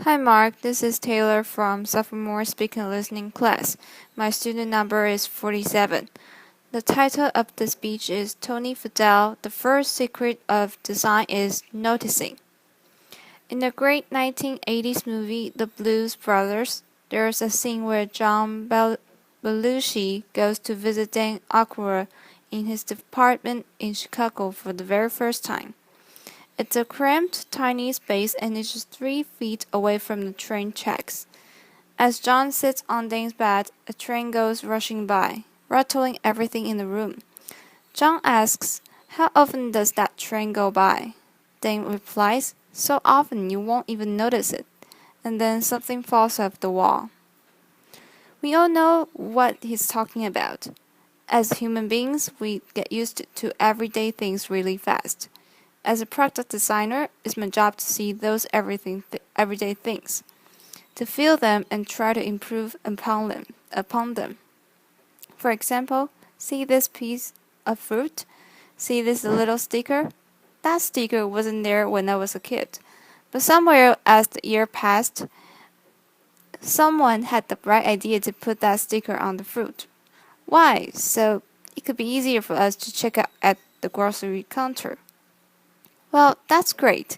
Hi Mark, this is Taylor from Sophomore Speaking and Listening class. My student number is 47. The title of the speech is Tony Fadell, The First Secret of Design is Noticing. In the great 1980s movie The Blues Brothers, there's a scene where John Belushi goes to visit Dan Aykroyd in his apartment in Chicago for the very first time. It's a cramped, tiny space and it's just 3 feet away from the train tracks. As John sits on Dane's bed, a train goes rushing by, rattling everything in the room. John asks, "How often does that train go by?" Dane replies, "So often you won't even notice it." And then something falls off the wall. We all know what he's talking about. As human beings, we get used to everyday things really fast. As a product designer, it's my job to see those everyday things, to feel them and try to improve upon them. For example, see this piece of fruit? See this little sticker? That sticker wasn't there when I was a kid. But somewhere as the year passed, someone had the bright idea to put that sticker on the fruit. Why? So it could be easier for us to check out at the grocery counter. Well, that's great.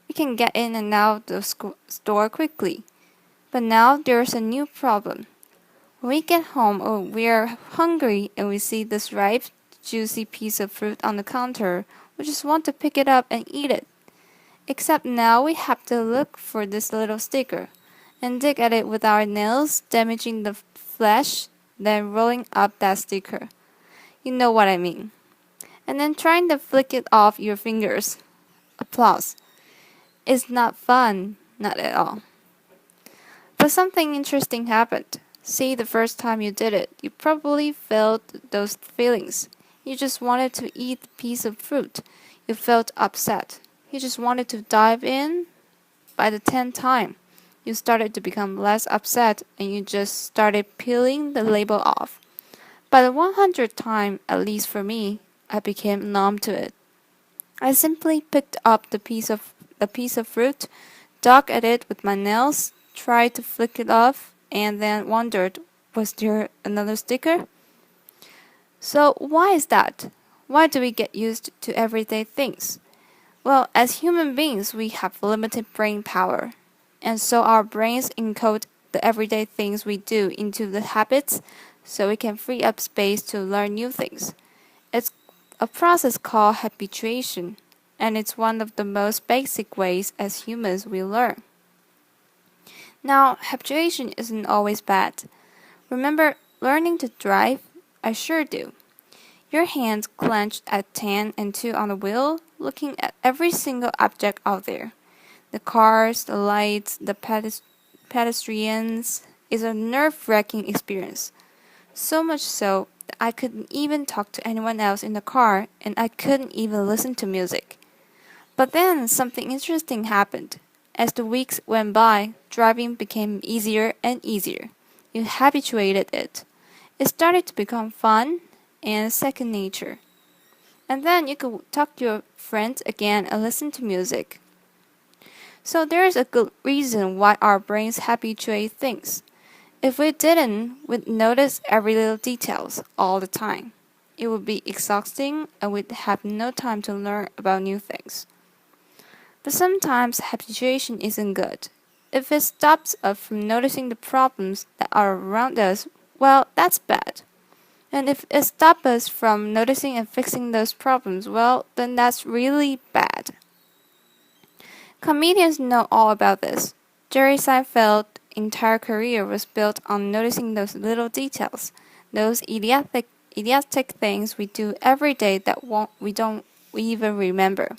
We can get in and out the store quickly. But now there's a new problem. When we get home or we are hungry and we see this ripe, juicy piece of fruit on the counter, we just want to pick it up and eat it. Except now we have to look for this little sticker and dig at it with our nails, damaging the flesh, then rolling up that sticker. You know what I mean. And then trying to flick it off your fingers. Applause. It's not fun, not at all. But something interesting happened. See, the first time you did it, you probably felt those feelings. You just wanted to eat the piece of fruit. You felt upset. You just wanted to dive in. By the 10th time, you started to become less upset and you just started peeling the label off. By the 100th time, at least for me, I became numb to it. I simply picked up the piece of fruit, dug at it with my nails, tried to flick it off, and then wondered, was there another sticker? So why is that? Why do we get used to everyday things? Well, as human beings, we have limited brain power, and so our brains encode the everyday things we do into the habits so we can free up space to learn new things. It's a process called habituation, and it's one of the most basic ways as humans we learn. Now, habituation isn't always bad. Remember learning to drive? I sure do. Your hands clenched at 10 and 2 on the wheel, looking at every single object out there. The cars, the lights, the pedestrians is a nerve-wracking experience. So much so that I couldn't even talk to anyone else in the car and I couldn't even listen to music. But then something interesting happened. As the weeks went by, driving became easier and easier. You habituated it. It started to become fun and second nature. And then you could talk to your friends again and listen to music. So there's a good reason why our brains habituate things. If we didn't, we'd notice every little details all the time. It would be exhausting and we'd have no time to learn about new things. But sometimes habituation isn't good. If it stops us from noticing the problems that are around us, well, that's bad. And if it stops us from noticing and fixing those problems, well, then that's really bad. Comedians know all about this. Jerry Seinfeld's entire career was built on noticing those little details, those idiotic things we do every day that we don't even remember.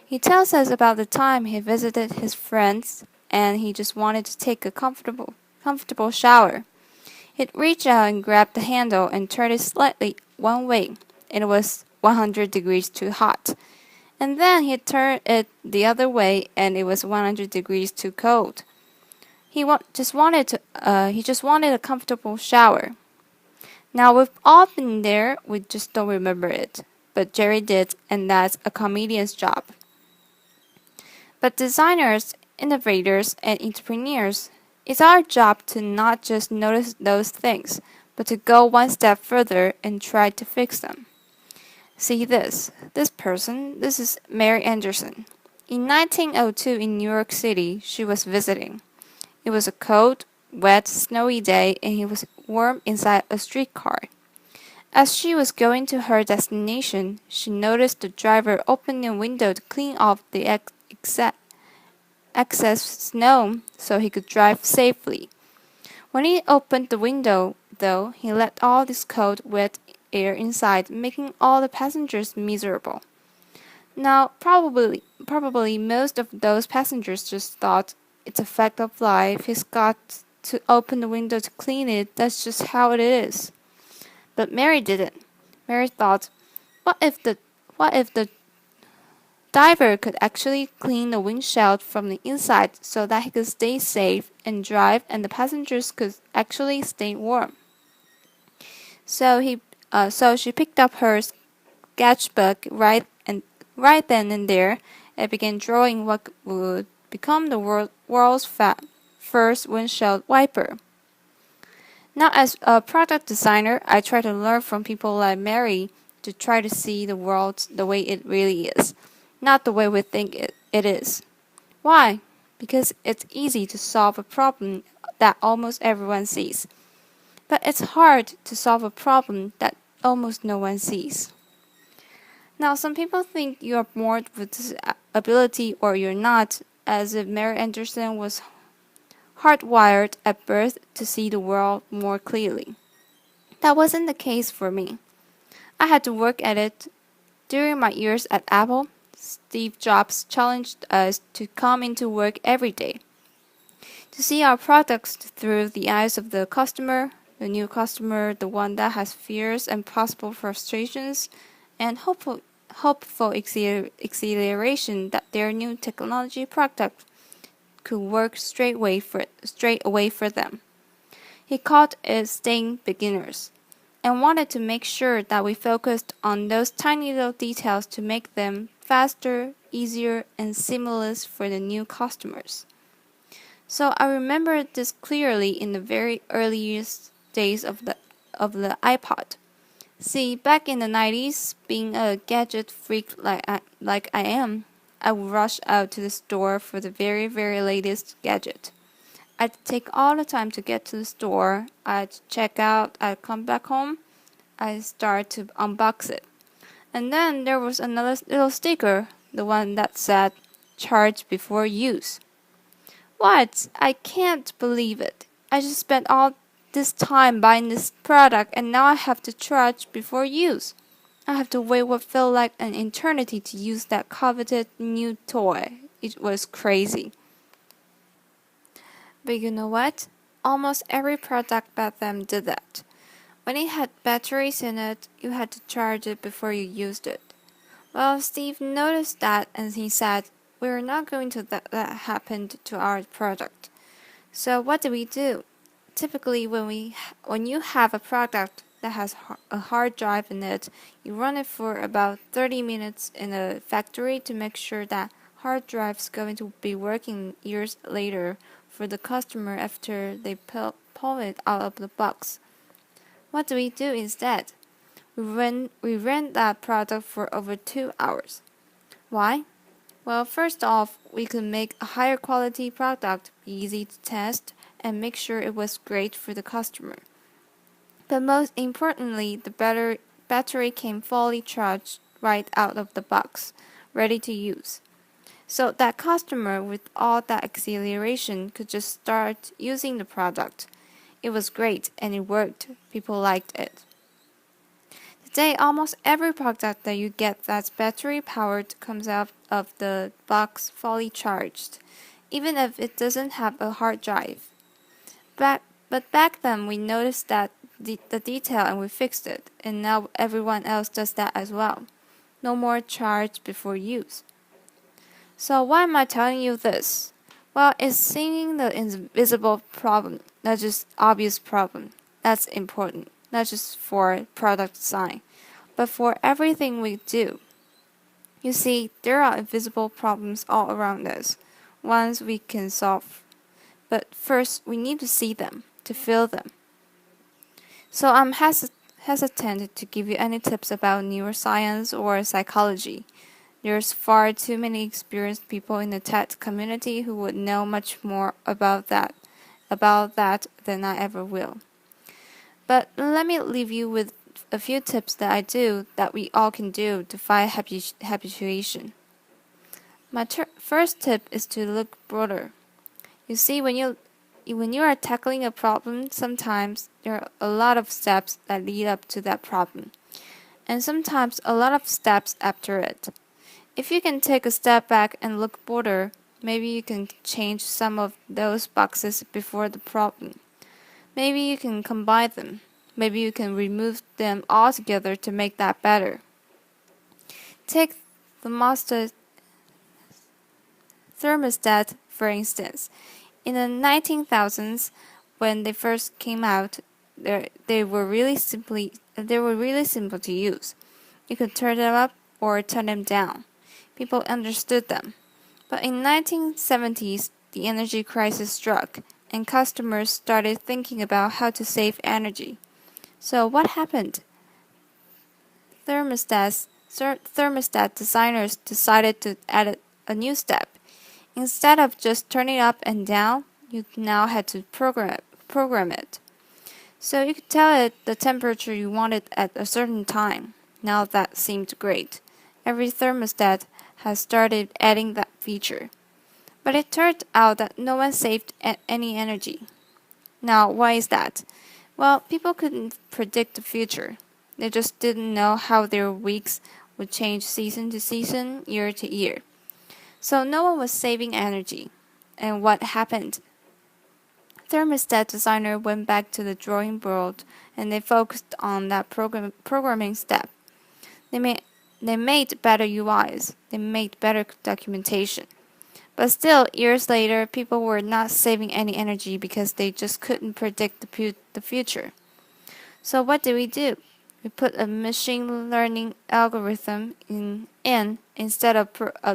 He tells us about the time he visited his friends and he just wanted to take a comfortable shower. He'd reach out and grab the handle and turn it slightly one way. It was 100 degrees too hot. And then he'd turn it the other way and it was 100 degrees too cold. He just wanted a comfortable shower. Now we've all been there, we just don't remember it. But Jerry did, and that's a comedian's job. But designers innovators, and entrepreneurs, it's our job to not just notice those things, but to go one step further and try to fix them. See this. This is Mary Anderson. In 1902 in New York City, she was visiting. It was a cold, wet, snowy day and it was warm inside a streetcar. As she was going to her destination, she noticed the driver opening a window to clean off the excess snow so he could drive safely. When he opened the window, though, he let all this cold, wet air inside, making all the passengers miserable. Now, probably most of those passengers just thought, it's a fact of life, he's got to open the window to clean it, that's just how it is. But Mary didn't. Mary thought, what if the diver could actually clean the windshield from the inside so that he could stay safe and drive and the passengers could actually stay warm. So she picked up her sketchbook right then and there and began drawing what would become the world's first windshield wiper. Now, as a product designer, I try to learn from people like Mary to try to see the world the way it really is, not the way we think it is. Why? Because it's easy to solve a problem that almost everyone sees. But it's hard to solve a problem that almost no one sees. Now, some people think you are born with this ability or you're not, as if Mary Anderson was hardwired at birth to see the world more clearly. That wasn't the case for me. I had to work at it. During my years at Apple, Steve Jobs challenged us to come into work every day, to see our products through the eyes of the customer, the new customer, the one that has fears and possible frustrations, and hopeful exhilaration that their new technology product could work straight away for them. He called it staying beginners, and wanted to make sure that we focused on those tiny little details to make them faster, easier, and seamless for the new customers. So I remember this clearly in the very earliest days of the iPod. See, back in the 90s, being a gadget freak like I am, I would rush out to the store for the very, very latest gadget. I'd take all the time to get to the store, I'd check out, I'd come back home, I'd start to unbox it. And then there was another little sticker, the one that said, charge before use. What? I can't believe it. I just spent all this time buying this product and now I have to charge before use. I have to wait what felt like an eternity to use that coveted new toy. It was crazy. But you know what? Almost every product back then did that. When it had batteries in it, you had to charge it before you used it. Well, Steve noticed that and he said, we're not going to let that happen to our product. So what do? Typically, when you have a product that has a hard drive in it, you run it for about 30 minutes in a factory to make sure that hard drive is going to be working years later for the customer after they pull it out of the box. What do instead? We ran that product for over 2 hours. Why? Well, first off, we could make a higher quality product, be easy to test, and make sure it was great for the customer. But most importantly, the battery came fully charged right out of the box, ready to use. So that customer with all that exhilaration could just start using the product. It was great and it worked. People liked it. Today, almost every product that you get that's battery powered comes out of the box fully charged, even if it doesn't have a hard drive. But back then, we noticed that the detail and we fixed it, and now everyone else does that as well. No more charge before use. So why am I telling you this? Well, it's seeing the invisible problem, not just obvious problem. That's important, not just for product design, but for everything we do. You see, there are invisible problems all around us. ones we can solve. But first, we need to see them, to feel them. So I'm hesitant to give you any tips about neuroscience or psychology. There's far too many experienced people in the tech community who would know much more about that than I ever will. But let me leave you with a few tips that I do that we all can do to fight habituation. My first tip is to look broader. You see, when you are tackling a problem, sometimes there are a lot of steps that lead up to that problem, and sometimes a lot of steps after it. If you can take a step back and look broader, maybe you can change some of those boxes before the problem. Maybe you can combine them. Maybe you can remove them altogether to make that better. Take the master thermostat, for instance. In the 19,000s, when they first came out, they were really simple to use. You could turn them up or turn them down. People understood them. But in 1970s, the energy crisis struck, and customers started thinking about how to save energy. So what happened? Thermostat designers decided to add a new step. Instead of just turning up and down, you now had to program it. So you could tell it the temperature you wanted at a certain time. Now that seemed great. Every thermostat has started adding that feature. But it turned out that no one saved any energy. Now, why is that? Well, people couldn't predict the future. They just didn't know how their weeks would change season to season, year to year. So no one was saving energy. And what happened? Thermostat designer went back to the drawing board and they focused on that programming step. They made better UIs. They made better documentation. But still, years later, people were not saving any energy because they just couldn't predict the future. So what did we do? We put a machine learning algorithm in instead of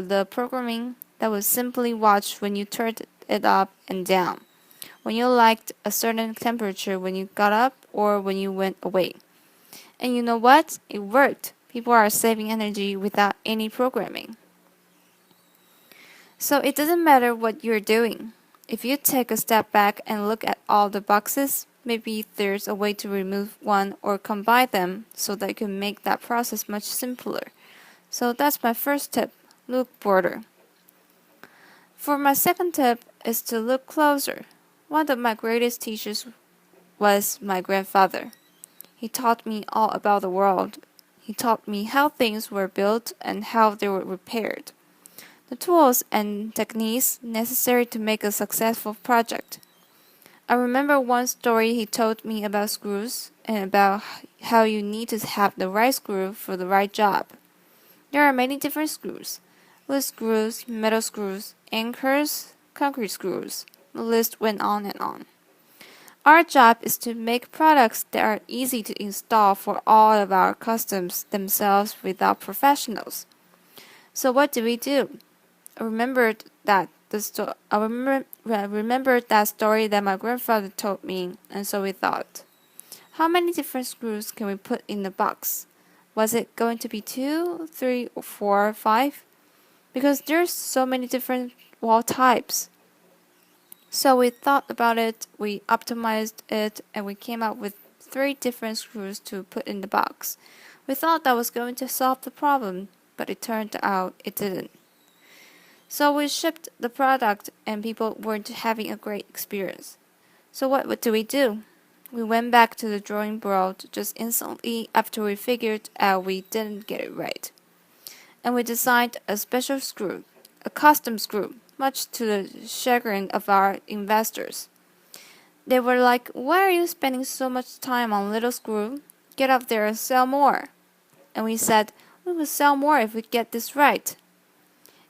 the programming that would simply watch when you turned it up and down, when you liked a certain temperature when you got up or when you went away. And you know what? It worked. People are saving energy without any programming. So it doesn't matter what you're doing. If you take a step back and look at all the boxes, maybe there's a way to remove one or combine them so that you can make that process much simpler. So that's my first tip, look broader. For my second tip is to look closer. One of my greatest teachers was my grandfather. He taught me all about the world. He taught me how things were built and how they were repaired. The tools and techniques necessary to make a successful project. I remember one story he told me about screws and about how you need to have the right screw for the right job. There are many different screws: wood screws, metal screws, anchors, concrete screws. The list went on and on. Our job is to make products that are easy to install for all of our customers themselves without professionals. So what do we do? I remembered that story that my grandfather told me, and so we thought, how many different screws can we put in the box? Was it going to be 2, 3, or 4, or 5? Because there's so many different wall types. So we thought about it, we optimized it, and we came up with 3 different screws to put in the box. We thought that was going to solve the problem, but it turned out it didn't. So we shipped the product and people weren't having a great experience. So what do? We went back to the drawing board just instantly after we figured out we didn't get it right. And we designed a special screw, a custom screw, much to the chagrin of our investors. They were like, "Why are you spending so much time on little screw? Get up there and sell more." And we said, "We will sell more if we get this right."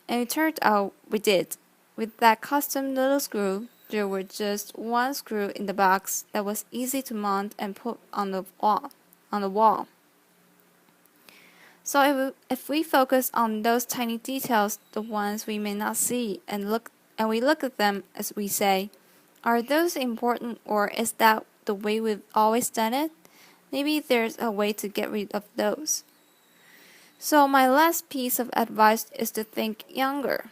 And it turned out we did. With that custom little screw, there were just 1 screw in the box that was easy to mount and put on the wall. So if we focus on those tiny details, the ones we may not see, and look and we look at them as we say, are those important or is that the way we've always done it? Maybe there's a way to get rid of those. So my last piece of advice is to think younger.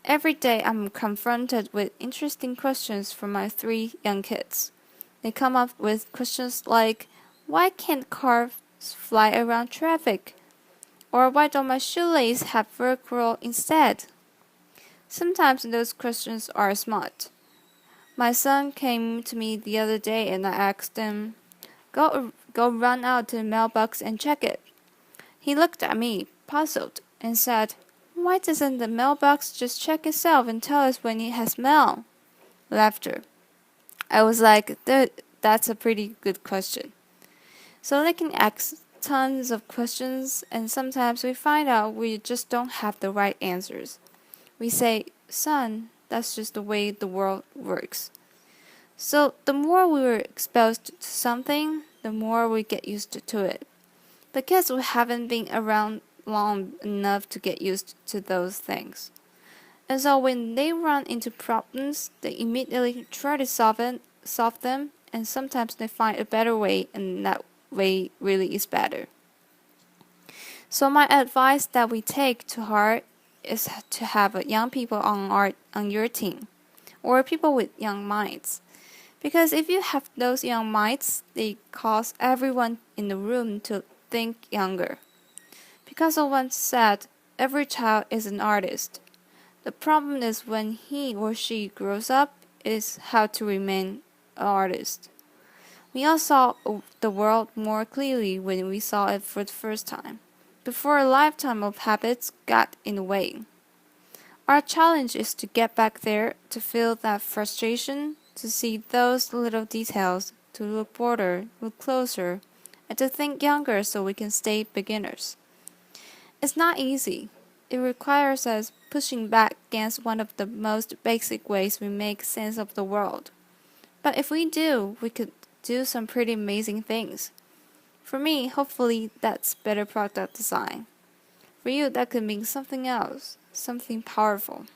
Every day I'm confronted with interesting questions from my 3 young kids. They come up with questions like, why can't cars fly around traffic? Or why don't my shoelace have Velcro instead? Sometimes those questions are smart. My son came to me the other day and I asked him, go run out to the mailbox and check it. He looked at me, puzzled, and said, why doesn't the mailbox just check itself and tell us when it has mail? Laughter. I was like, that's a pretty good question. So they can ask tons of questions, and sometimes we find out we just don't have the right answers. We say, son, that's just the way the world works. So the more we were exposed to something, the more we get used to it. The kids who haven't been around long enough to get used to those things. And so when they run into problems, they immediately try to solve them, and sometimes they find a better way, and that way really is better. So my advice that we take to heart is to have young people on your team, or people with young minds. Because if you have those young minds, they cause everyone in the room to think younger. Picasso once said, every child is an artist. The problem is when he or she grows up is how to remain an artist. We all saw the world more clearly when we saw it for the first time, before a lifetime of habits got in the way. Our challenge is to get back there, to feel that frustration, to see those little details, to look broader, look closer, and to think younger so we can stay beginners. It's not easy. It requires us pushing back against one of the most basic ways we make sense of the world. But if we do, we could do some pretty amazing things. For me, hopefully that's better product design. For you, that could mean something else, something powerful.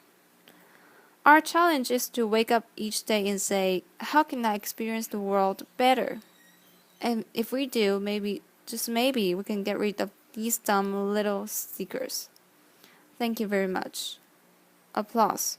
Our challenge is to wake up each day and say, how can I experience the world better? And if we do, maybe, just maybe, we can get rid of these dumb little stickers. Thank you very much. Applause.